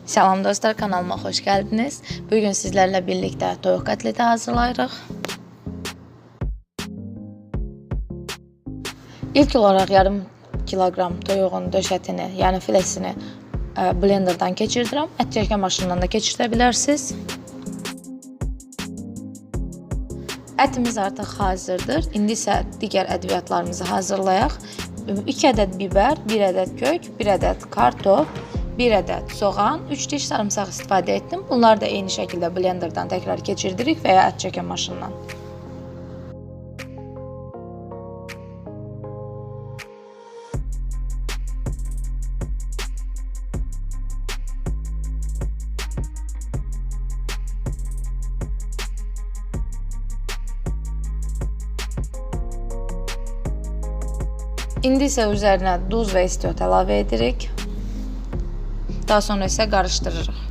Salam dostlar, kanalıma xoş gəldiniz. Bugün sizlərlə birlikdə toyuq kotleti hazırlayırıq. İlk olaraq yarım kilogram toyuğun döşətini, yəni filesini blenderdan keçirdirəm. Ət çəkmə maşınından da keçirdə bilərsiniz. Ətimiz artıq hazırdır. İndi isə digər ədviyyatlarımızı hazırlayaq. 2 ədəd bibər, 1 ədəd kök, 1 ədəd kartof, 1 ədəd soğan, 3 diş sarımsaq istifadə etdim. Bunları da eyni şəkildə blenderdan təkrar keçirdirik və ya ət çəkən maşından. İndi isə üzərinə duz və istiot əlavə edirik. Daha sonra isə qarışdırırıq.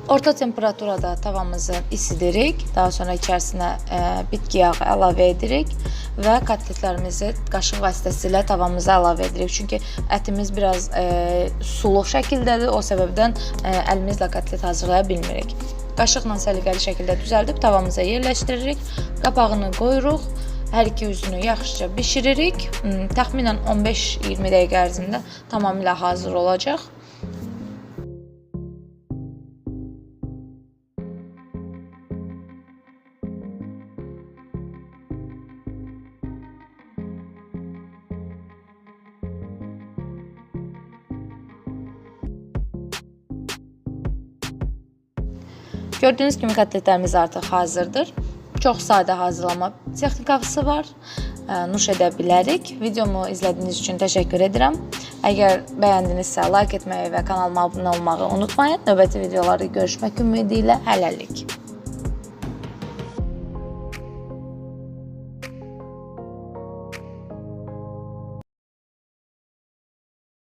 Orta temperaturada tavamızı isidirik. Daha sonra içərisinə bitki yağı əlavə edirik və kotletlərimizi qaşıq vasitəsilə tavamıza əlavə edirik. Çünki ətimiz biraz sulu şəkildədir. O səbəbdən əlimizlə kotlet hazırlaya bilmirik. Qaşıqla səliqəli şəkildə düzəldib tavamıza yerləşdiririk. Qapağını qoyuruq. Hər iki üzünü yaxşıca bişiririk. Təxminən 15-20 dəqiqə ərzində tamamilə hazır olacaq. Gördüyünüz kimi kotletlərimiz artıq hazırdır. Çox sadə hazırlama texnikası var. Nuş edə bilərik. Videomu izlədiyiniz üçün təşəkkür edirəm. Əgər bəyəndinizsə like etməyi və kanalıma abunə olmağı unutmayın. Növbəti videolarda görüşmək ümidi ilə hələlik.